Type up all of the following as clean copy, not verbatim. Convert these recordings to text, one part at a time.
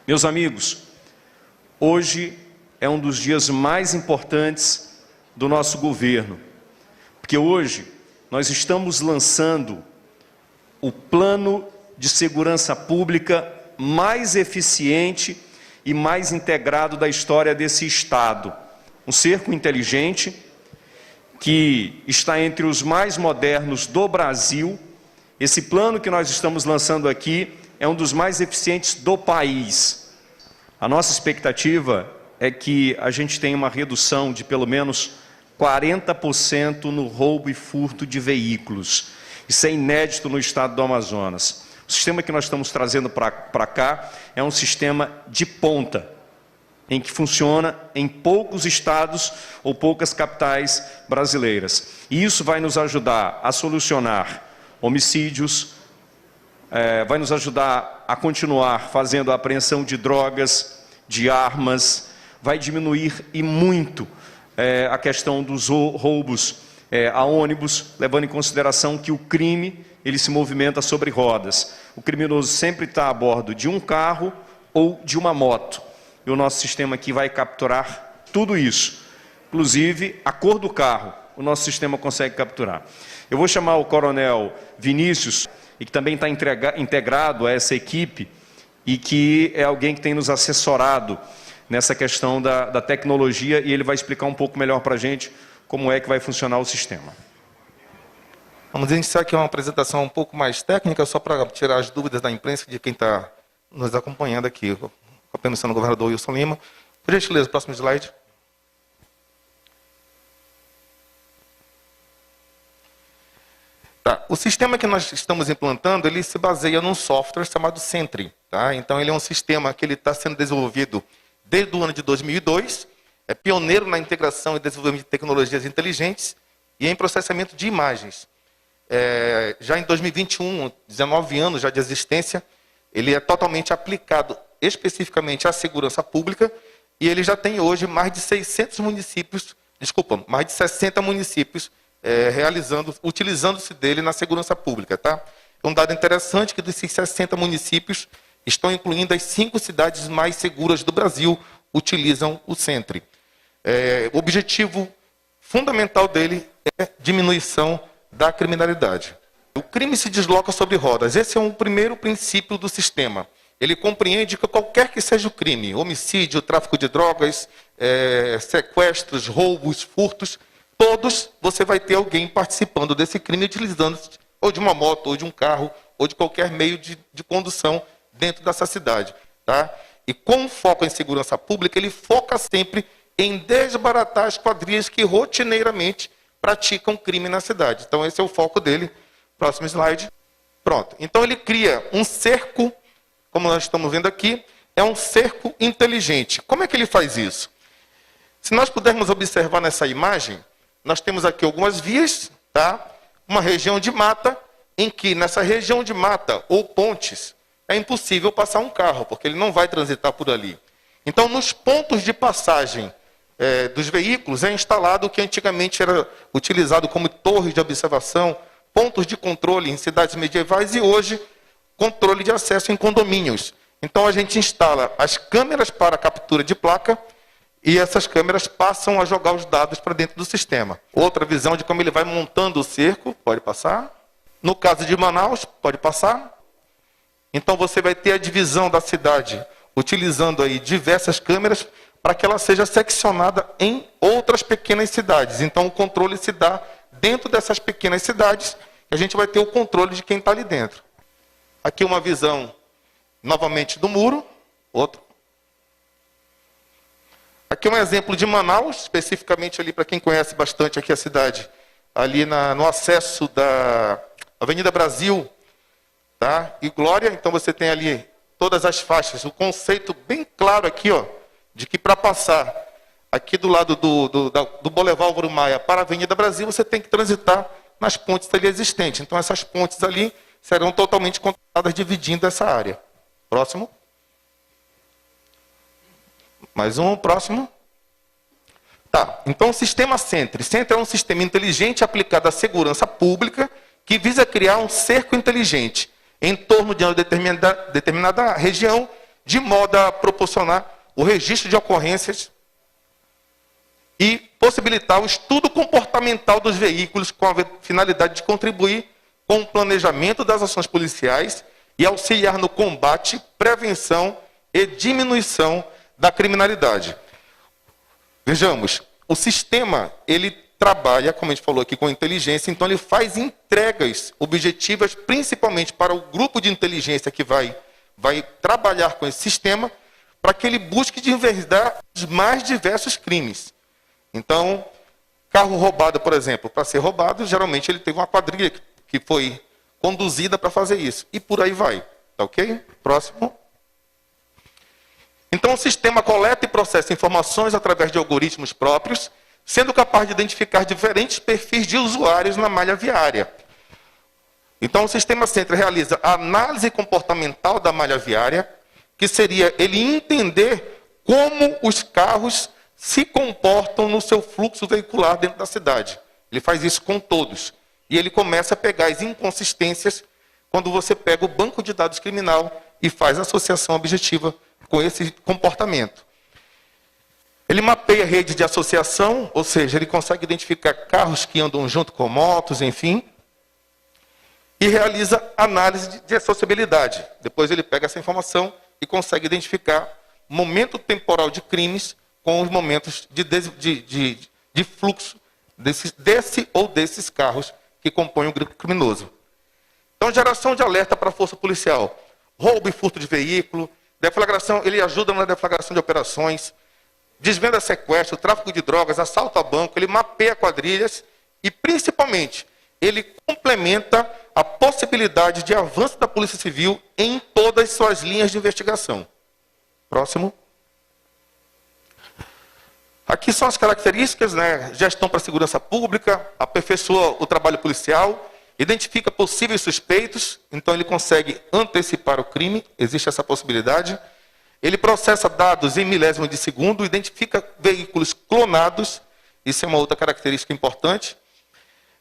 Meus amigos, hoje é um dos dias mais importantes do nosso governo, porque hoje nós estamos lançando o plano de segurança pública mais eficiente e mais integrado da história desse Estado. Um cerco inteligente que está entre os mais modernos do Brasil. Esse plano que nós estamos lançando aqui é um dos mais eficientes do país. A nossa expectativa é que a gente tenha uma redução de pelo menos 40% no roubo e furto de veículos. Isso é inédito no estado do Amazonas. O sistema que nós estamos trazendo para cá é um sistema de ponta, em que funciona em poucos estados ou poucas capitais brasileiras. E isso vai nos ajudar a solucionar homicídios, vai nos ajudar a continuar fazendo a apreensão de drogas, de armas, vai diminuir e muito a questão dos roubos a ônibus, levando em consideração que o crime ele se movimenta sobre rodas. O criminoso sempre está a bordo de um carro ou de uma moto. E o nosso sistema aqui vai capturar tudo isso. Inclusive, a cor do carro, o nosso sistema consegue capturar. Eu vou chamar o coronel Vinícius, e que também está integrado a essa equipe, e que é alguém que tem nos assessorado nessa questão da tecnologia, e ele vai explicar um pouco melhor para a gente como é que vai funcionar o sistema. Vamos iniciar aqui uma apresentação um pouco mais técnica, só para tirar as dúvidas da imprensa de quem está nos acompanhando aqui. Com a permissão do governador Wilson Lima. Por gentileza, próximo slide. Tá. O sistema que nós estamos implantando, ele se baseia num software chamado Sentry. Tá? Então, ele é um sistema que está sendo desenvolvido desde o ano de 2002, é pioneiro na integração e desenvolvimento de tecnologias inteligentes e em processamento de imagens. Já em 2021, 19 anos já de existência, ele é totalmente aplicado especificamente à segurança pública, e ele já tem hoje mais de 600 municípios, mais de 60 municípios utilizando-se dele na segurança pública. Tá? Um dado interessante que desses 60 municípios estão incluindo as 5 cidades mais seguras do Brasil, utilizam o Sentry. O objetivo fundamental dele é diminuição da criminalidade. O crime se desloca sobre rodas. Esse é um primeiro princípio do sistema. Ele compreende que qualquer que seja o crime, homicídio, tráfico de drogas, sequestros, roubos, furtos, todos você vai ter alguém participando desse crime utilizando ou de uma moto, ou de um carro, ou de qualquer meio de condução dentro dessa cidade. Tá? E com foco em segurança pública, ele foca sempre em desbaratar as quadrilhas que rotineiramente praticam crime na cidade. Então, esse é o foco dele. Próximo slide. Pronto. Então, ele cria um cerco, como nós estamos vendo aqui, é um cerco inteligente. Como é que ele faz isso? Se nós pudermos observar nessa imagem, nós temos aqui algumas vias, tá? Uma região de mata, em que nessa região de mata ou pontes, é impossível passar um carro, porque ele não vai transitar por ali. Então, nos pontos de passagem dos veículos, é instalado o que antigamente era utilizado como torres de observação, pontos de controle em cidades medievais e hoje, controle de acesso em condomínios. Então, a gente instala as câmeras para captura de placa e essas câmeras passam a jogar os dados para dentro do sistema. Outra visão de como ele vai montando o cerco, pode passar. No caso de Manaus, pode passar. Então, você vai ter a divisão da cidade utilizando aí diversas câmeras para que ela seja seccionada em outras pequenas cidades. Então, o controle se dá dentro dessas pequenas cidades, e a gente vai ter o controle de quem está ali dentro. Aqui uma visão, novamente, do muro. Outro. Aqui um exemplo de Manaus, especificamente ali para quem conhece bastante aqui a cidade, ali no acesso da Avenida Brasil, tá? E Glória. Então, você tem ali todas as faixas, o conceito bem claro aqui, ó, de que para passar aqui do lado do Boulevard Álvaro Maia para a Avenida Brasil, você tem que transitar nas pontes ali existentes. Então, essas pontes ali serão totalmente controladas, dividindo essa área. Próximo. Mais um, próximo. Tá, então o sistema Sentry. Sentry é um sistema inteligente aplicado à segurança pública que visa criar um cerco inteligente em torno de uma determinada região de modo a proporcionar o registro de ocorrências e possibilitar o estudo comportamental dos veículos com a finalidade de contribuir com o planejamento das ações policiais e auxiliar no combate, prevenção e diminuição da criminalidade. Vejamos, o sistema, ele trabalha, como a gente falou aqui, com inteligência, então ele faz entregas objetivas, principalmente para o grupo de inteligência que vai trabalhar com esse sistema, para que ele busque desvendar os mais diversos crimes. Então, carro roubado, por exemplo, para ser roubado, geralmente ele teve uma quadrilha que foi conduzida para fazer isso. E por aí vai. Tá ok? Próximo. Então, o sistema coleta e processa informações através de algoritmos próprios, sendo capaz de identificar diferentes perfis de usuários na malha viária. Então, o sistema Sentra realiza a análise comportamental da malha viária, que seria ele entender como os carros se comportam no seu fluxo veicular dentro da cidade. Ele faz isso com todos. E ele começa a pegar as inconsistências quando você pega o banco de dados criminal e faz associação objetiva com esse comportamento. Ele mapeia a rede de associação, ou seja, ele consegue identificar carros que andam junto com motos, enfim, e realiza análise de associabilidade. Depois ele pega essa informação e consegue identificar momento temporal de crimes com os momentos de fluxo desse ou desses carros que compõem o grupo criminoso. Então, geração de alerta para a força policial. Roubo e furto de veículo, deflagração, ele ajuda na deflagração de operações, desvenda sequestro, tráfico de drogas, assalto a banco, ele mapeia quadrilhas e, principalmente, ele complementa a possibilidade de avanço da Polícia Civil em todas as suas linhas de investigação. Próximo. Aqui são as características, né? Gestão para a segurança pública, aperfeiçoa o trabalho policial, identifica possíveis suspeitos, então ele consegue antecipar o crime, existe essa possibilidade. Ele processa dados em milésimos de segundo, identifica veículos clonados, isso é uma outra característica importante.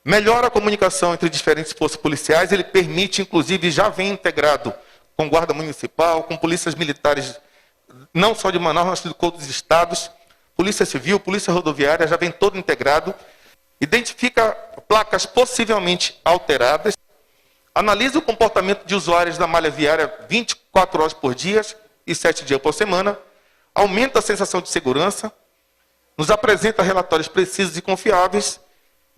Melhora a comunicação entre diferentes forças policiais, ele permite, inclusive, já vem integrado com guarda municipal, com polícias militares, não só de Manaus, mas de outros estados, Polícia Civil, Polícia Rodoviária, já vem todo integrado. Identifica placas possivelmente alteradas, analisa o comportamento de usuários da malha viária 24 horas por dia e 7 dias por semana, aumenta a sensação de segurança, nos apresenta relatórios precisos e confiáveis,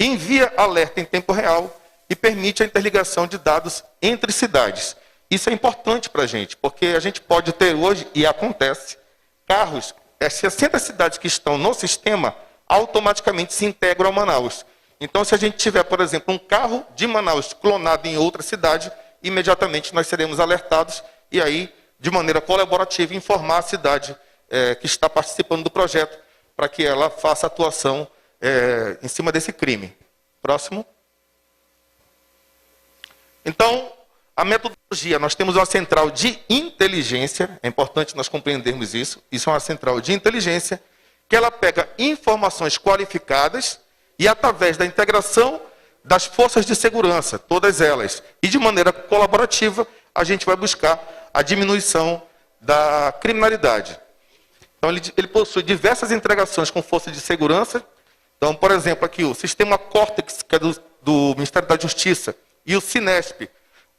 envia alerta em tempo real e permite a interligação de dados entre cidades. Isso é importante para a gente, porque a gente pode ter hoje, e acontece, carros, as 60 cidades que estão no sistema automaticamente se integram a Manaus. Então, se a gente tiver, por exemplo, um carro de Manaus clonado em outra cidade, imediatamente nós seremos alertados e aí, de maneira colaborativa, informar a cidade que está participando do projeto para que ela faça atuação em cima desse crime. Próximo. Então, a metodologia, nós temos uma central de inteligência, é importante nós compreendermos isso, isso é uma central de inteligência, que ela pega informações qualificadas e através da integração das forças de segurança, todas elas, e de maneira colaborativa, a gente vai buscar a diminuição da criminalidade. Então, ele possui diversas integrações com forças de segurança. Então, por exemplo, aqui o sistema Córtex, que é do Ministério da Justiça, e o Cinesp,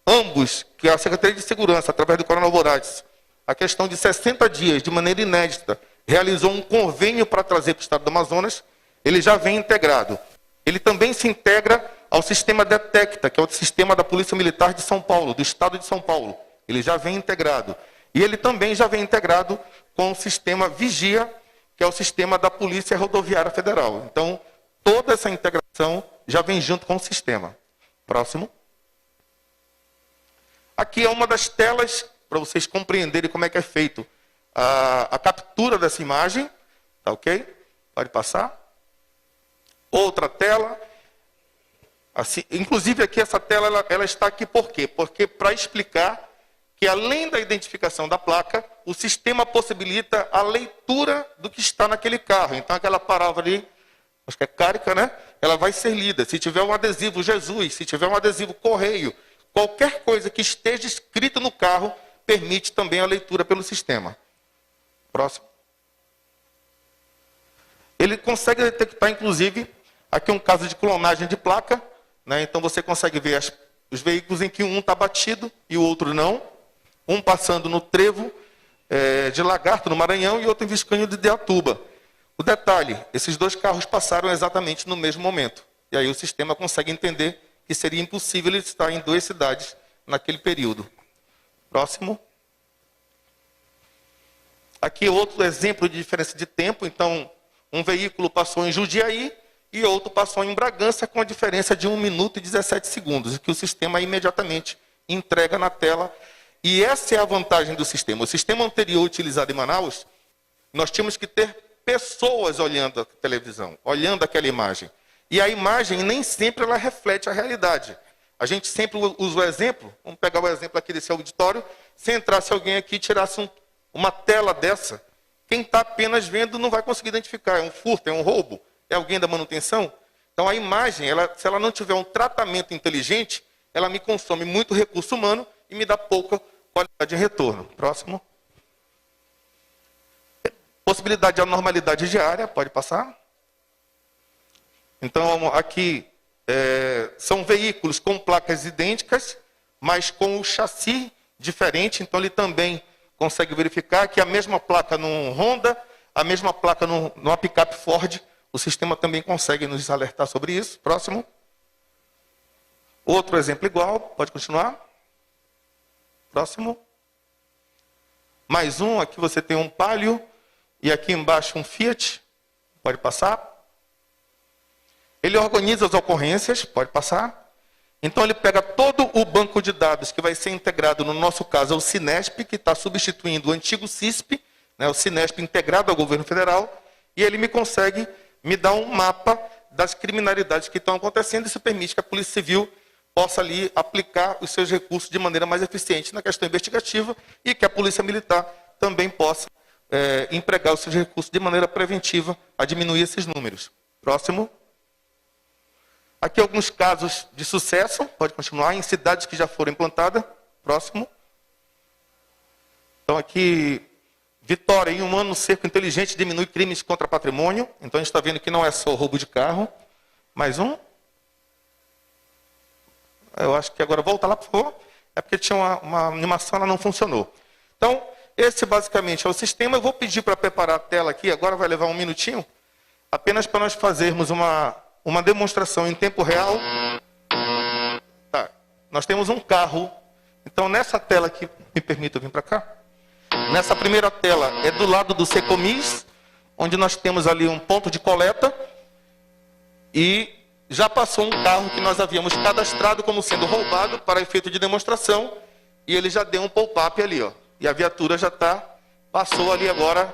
ambos, que é a Secretaria de Segurança, através do Coronel Borades, a questão de 60 dias, de maneira inédita, realizou um convênio para trazer para o Estado do Amazonas, ele já vem integrado. Ele também se integra ao sistema Detecta, que é o sistema da Polícia Militar de São Paulo, do Estado de São Paulo. Ele já vem integrado. E ele também já vem integrado com o sistema Vigia, que é o sistema da Polícia Rodoviária Federal. Então, toda essa integração já vem junto com o sistema. Próximo. Aqui é uma das telas, para vocês compreenderem como é que é feito a captura dessa imagem. Tá ok? Pode passar. Outra tela. Assim, inclusive, aqui essa tela ela está aqui por quê? Porque para explicar que, além da identificação da placa, o sistema possibilita a leitura do que está naquele carro. Então, aquela palavra ali, acho que é Cárica, né? Ela vai ser lida. Se tiver um adesivo Jesus, se tiver um adesivo Correio, qualquer coisa que esteja escrito no carro permite também a leitura pelo sistema. Próximo. Ele consegue detectar, inclusive, aqui um caso de clonagem de placa, né? Então você consegue ver os veículos em que um está batido e o outro não. Um passando no trevo de Lagarto, no Maranhão, e outro em Viscanho de Ideatuba. O detalhe, esses dois carros passaram exatamente no mesmo momento. E aí o sistema consegue entender que seria impossível ele estar em duas cidades naquele período. Próximo. Aqui outro exemplo de diferença de tempo. Então, um veículo passou em Jundiaí e outro passou em Bragança, com a diferença de 1 minuto e 17 segundos, que o sistema imediatamente entrega na tela. E essa é a vantagem do sistema. O sistema anterior utilizado em Manaus, nós tínhamos que ter pessoas olhando a televisão, olhando aquela imagem. E a imagem nem sempre ela reflete a realidade. A gente sempre usa o exemplo, vamos pegar o exemplo aqui desse auditório, se entrasse alguém aqui e tirasse uma tela dessa, quem está apenas vendo não vai conseguir identificar, é um furto, é um roubo, é alguém da manutenção. Então a imagem, se ela não tiver um tratamento inteligente, ela me consome muito recurso humano e me dá pouca qualidade de retorno. Próximo. Possibilidade de anormalidade diária, pode passar. Então, aqui são veículos com placas idênticas, mas com o chassi diferente. Então, ele também consegue verificar que a mesma placa num Honda, a mesma placa numa picape Ford, o sistema também consegue nos alertar sobre isso. Próximo. Outro exemplo igual, pode continuar. Próximo. Mais um, aqui você tem um Palio, e aqui embaixo um Fiat, pode passar. Ele organiza as ocorrências, pode passar. Então ele pega todo o banco de dados que vai ser integrado, no nosso caso, ao Cinesp, que está substituindo o antigo CISP, né, o Cinesp integrado ao governo federal, e ele me dá um mapa das criminalidades que estão acontecendo. Isso permite que a Polícia Civil possa ali aplicar os seus recursos de maneira mais eficiente na questão investigativa e que a Polícia Militar também possa empregar os seus recursos de maneira preventiva a diminuir esses números. Próximo. Aqui alguns casos de sucesso, pode continuar, em cidades que já foram implantadas. Próximo. Então aqui, Vitória, em 1 ano, cerco inteligente diminui crimes contra patrimônio. Então a gente está vendo que não é só roubo de carro. Mais um. Eu acho que agora volta lá, por favor. É porque tinha uma animação, ela não funcionou. Então, esse basicamente é o sistema. Eu vou pedir para preparar a tela aqui, agora vai levar um minutinho, apenas para nós fazermos uma demonstração em tempo real. Tá. Nós temos um carro. Então, nessa tela aqui, me permita vir para cá. Nessa primeira tela é do lado do Secomis, onde nós temos ali um ponto de coleta. E já passou um carro que nós havíamos cadastrado como sendo roubado para efeito de demonstração. E ele já deu um pop-up ali, ó. E a viatura já passou ali agora,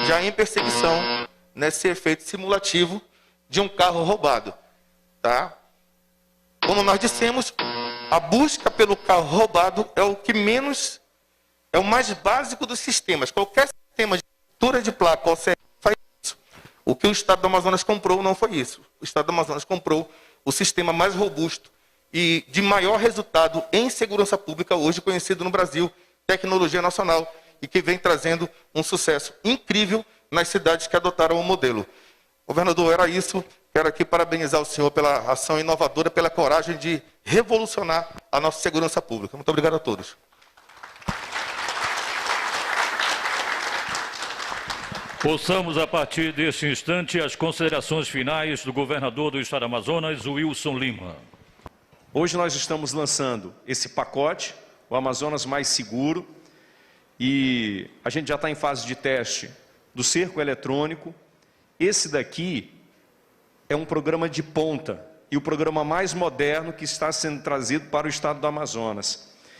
já em perseguição, nesse efeito simulativo de um carro roubado. Tá? Como nós dissemos, a busca pelo carro roubado é o que menos, é o mais básico dos sistemas. Qualquer sistema de captura de placa ou CR faz isso. O que o Estado do Amazonas comprou não foi isso. O Estado do Amazonas comprou o sistema mais robusto e de maior resultado em segurança pública hoje conhecido no Brasil, tecnologia nacional, e que vem trazendo um sucesso incrível nas cidades que adotaram o modelo. Governador, era isso. Quero aqui parabenizar o senhor pela ação inovadora, pela coragem de revolucionar a nossa segurança pública. Muito obrigado a todos. Ouçamos a partir deste instante as considerações finais do governador do Estado do Amazonas, Wilson Lima. Hoje nós estamos lançando esse pacote, o Amazonas Mais Seguro, e a gente já está em fase de teste do cerco eletrônico. Esse daqui é um programa de ponta e o programa mais moderno que está sendo trazido para o Estado do Amazonas.